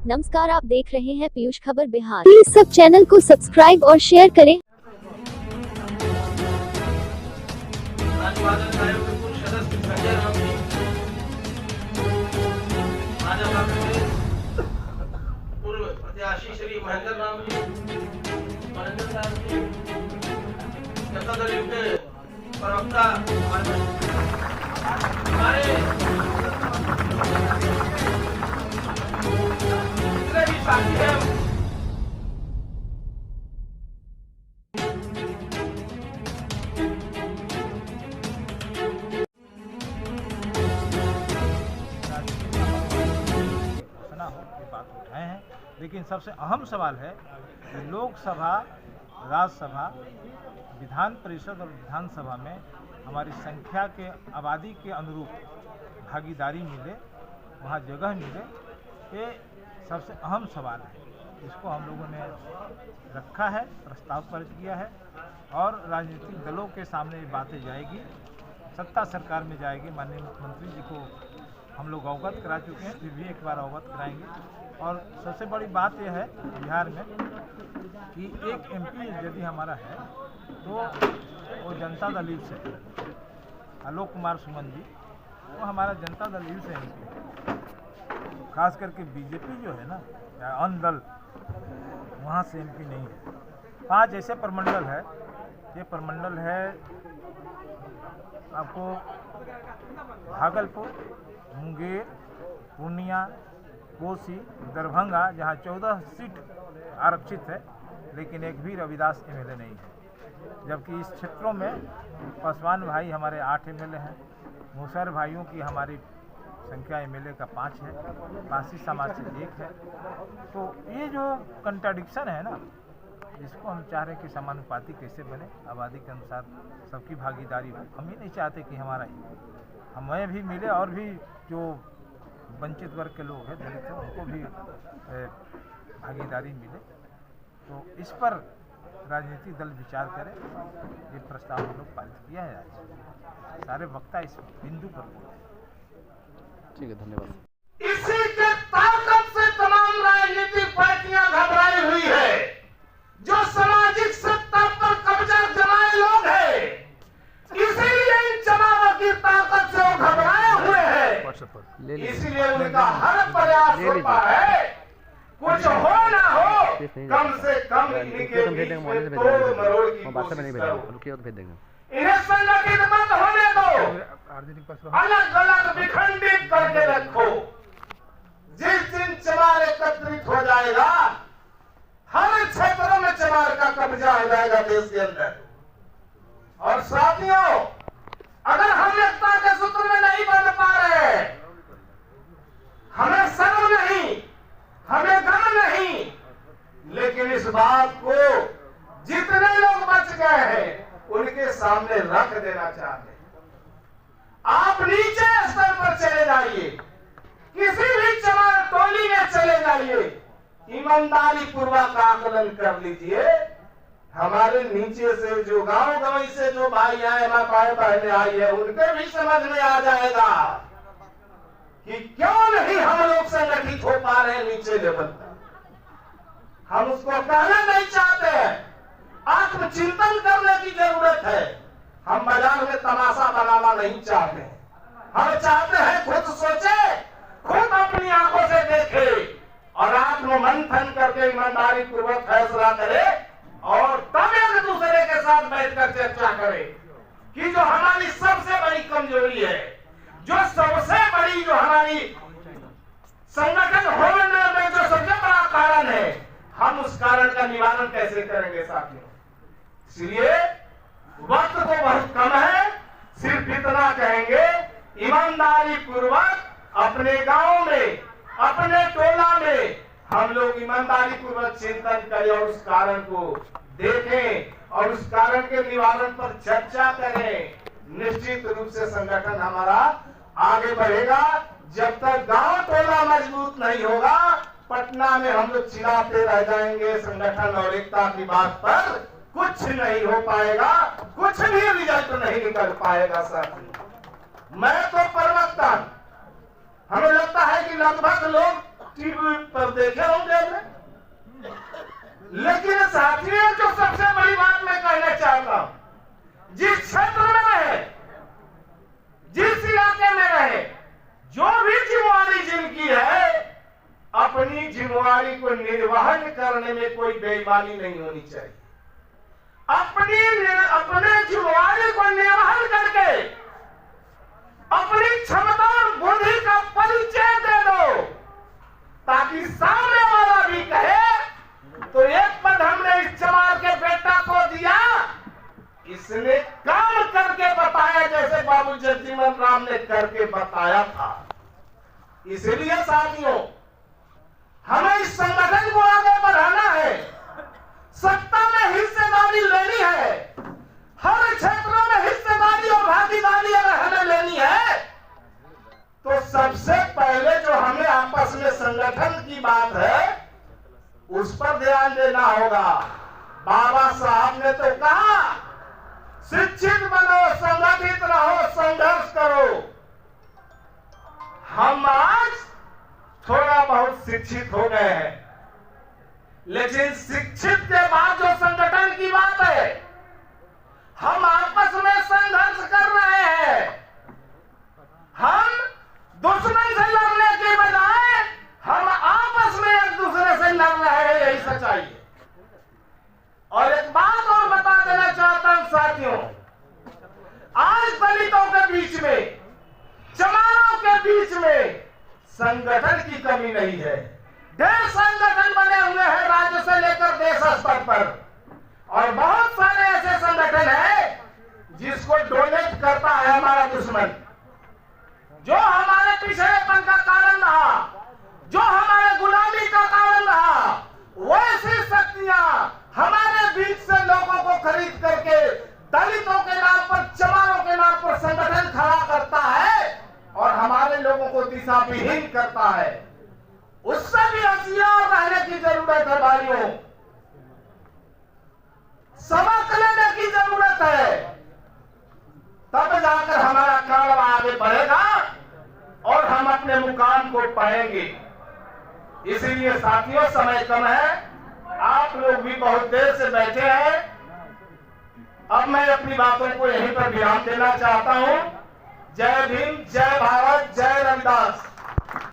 नमस्कार, आप देख रहे हैं पीयूष खबर बिहार। प्लीज सब चैनल को सब्सक्राइब और शेयर करें। पूर्व प्रत्याशी श्री महेंद्र राम जी, महेंद्र साहब जी, जनता दल के प्रवक्ता हमारे जितने भी साथी हैं, बात उठाए हैं। लेकिन सबसे अहम सवाल है कि लोकसभा, राज्यसभा, विधान परिषद और विधानसभा में हमारी संख्या के आबादी के अनुरूप भागीदारी मिले, वहाँ जगह मिले, ये सबसे अहम सवाल है। इसको हम लोगों ने रखा है, प्रस्ताव पारित किया है और राजनीतिक दलों के सामने ये बातें जाएगी, सत्ता सरकार में जाएगी। माननीय मुख्यमंत्री जी को हम लोग अवगत करा चुके हैं, फिर भी एक बार अवगत कराएंगे। और सबसे बड़ी बात यह है बिहार में कि एक एमपी यदि हमारा है तो वो जनता दल से आलोक कुमार सुमन जी, वो हमारा जनता दल से एमपी है। खास करके बीजेपी जो है ना, या अन्य दल, वहाँ से एमपी नहीं है। 5 ऐसे प्रमंडल है, ये प्रमंडल है आपको भागलपुर, मुंगेर, पूर्णिया, कोसी, दरभंगा, जहाँ 14 सीट आरक्षित है, लेकिन एक भी रविदास एमएलए नहीं है। जबकि इस क्षेत्रों में पासवान भाई हमारे 8 एमएलए हैं, मूसर भाइयों की हमारी संख्या एमएलए का 5 है, पासी समाज से 1 है। तो ये जो कंट्राडिक्शन है ना, इसको हम चाह रहे हैं कि समानुपाती कैसे बने, आबादी के अनुसार सबकी भागीदारी हो। हम ही नहीं चाहते कि हमारा हमें भी मिले और भी जो वंचित वर्ग के लोग हैं, दलित हैं, उनको भी भागीदारी मिले। तो इस पर राजनीतिक दल विचार करें। ये प्रस्ताव हम लोग पारित किया है आज। सारे वक्ता इस बिंदु पर बोले। ठीक है, धन्यवाद। इसी के ताकत से तमाम राजनीतिक पार्टियां घबराई हुई है। जो सामाजिक सत्ता पर कब्जा जमाए लोग हैं, इसीलिए इन चुनावों की ताकत से वो घबराए हुए हैं। इसलिए उनका हर प्रयास होता है कुछ हो ना हो, कम से कम इनके बीच में तोड़ मरोड़ की कोशिश करो। इन्हें संगठित मत होने दो, अलग अलग विखंडित करके रखो। जिस दिन चमार एकत्रित हो जाएगा, हर क्षेत्रों में चमार का कब्जा हो जाएगा देश के अंदर। और साथियों, अगर हम एकता के सूत्र में नहीं बन पा रहे, हमें शर्म नहीं, हमें गम नहीं, लेकिन इस बात को जितने लोग बच गए हैं उनके सामने रख देना चाहते हैं। आप नीचे स्तर पर चले जाइए, किसी भी चमार टोली में चले जाइए, ईमानदारी पूर्वक आकलन कर लीजिए। हमारे नीचे से जो गांव गंवई से जो भाई आए, माताएं बहनें आई है, उनके भी समझ में आ जाएगा कि क्यों नहीं हम लोग संगठित हो पा रहे हैं नीचे लेवल पर। हम उसको कहना नहीं चाहते हैं, आत्मचिंतन करने की जरूरत है। हम बाजार में तमाशा बनाना नहीं चाहते, हम चाहते हैं खुद सोचे, खुद अपनी आंखों से देखे और आत्ममंथन करके ईमानदारी पूर्वक फैसला करे और तब एक दूसरे के साथ बैठकर चर्चा करें कि जो हमारी सबसे बड़ी कमजोरी है, जो सबसे बड़ी जो हमारी संगठन होने में जो सबसे बड़ा कारण है, हम उस कारण का निवारण कैसे करेंगे साथियों। इसलिए वक्त तो बहुत कम है, सिर्फ इतना कहेंगे, ईमानदारी पूर्वक अपने गांव में, अपने टोला में हम लोग ईमानदारी पूर्वक चिंतन करें और उस कारण को देखें और उस कारण के निवारण पर चर्चा करें। निश्चित रूप से संगठन हमारा आगे बढ़ेगा। जब तक गांव टोला मजबूत नहीं होगा, पटना में हम लोग चिल्लाते रह जाएंगे संगठन और एकता की बात पर, कुछ नहीं हो पाएगा, कुछ भी रिजल्ट नहीं निकल पाएगा साथी। मैं तो प्रवक्ता, हमें लगता है कि लगभग लोग टीवी पर देखे होंगे हमने। लेकिन साथियों, जो सबसे बड़ी बात मैं कहना चाहता हूं, जिस क्षेत्र में रहे, जिस इलाके में रहे, जो भी जिम्मेवारी जिनकी है, अपनी जिम्मेवारी को निर्वहन करने में कोई बेईमानी नहीं होनी चाहिए। अपने जिम्मेवारी को निर्वहन करके अपनी क्षमता और बुद्धि का परिचय दे दो, ताकि सामने वाला भी कहे तो एक पद हमने इस चमार के बेटा को दिया, इसने काम करके बताया, जैसे बाबू जगजीवन राम ने करके बताया था। इसलिए साथियों, हमें इस संगठन को आगे बढ़ाना है, सत्ता में हिस्सेदारी लेनी है, हर क्षेत्रों में हिस्सेदारी और भागीदारी अगर हमें लेनी है, तो सबसे पहले जो हमें आपस में संगठन की बात है उस पर ध्यान देना होगा। बाबा साहब ने तो कहा, शिक्षित बनो, संगठित रहो, संघर्ष करो। हम आज थोड़ा बहुत शिक्षित हो गए हैं, लेकिन शिक्षित के बाद जो संगठन की बात है, हम आपस में संघर्ष कर रहे हैं। हम दुश्मन से लड़ने के बजाय हम आपस में एक दूसरे से लड़ रहे हैं, यही सच्चाई है। और एक बात और बता देना चाहता हूं साथियों, आज दलितों के बीच में, चमारों के बीच में संगठन की कमी नहीं है। ढेर संगठन बने हुए हैं राज्य से लेकर देश स्तर पर, और बहुत सारे ऐसे संगठन हैं जिसको डोनेट करता है हमारा दुश्मन, जो हमारे पिछड़ेपन का कारण रहा, जो हमारे गुलामी का कारण रहा। वैसी शक्तियां हमारे बीच से लोगों को खरीद करके दलितों के नाम पर, चमारों के नाम पर संगठन खड़ा करता है और हमारे लोगों को दिशा विहीन करता है। उससे भी होशियार रहने की जरूरत है भाइयों, सबक लेने की जरूरत है, तब जाकर हमारा काम आगे बढ़ेगा और हम अपने मुकाम को पाएंगे। इसीलिए साथियों, समय कम है, आप लोग भी बहुत देर से बैठे हैं। अब मैं अपनी बातों को यहीं पर विराम देना चाहता हूं। जय भीम, जय भारत, जय रविदास।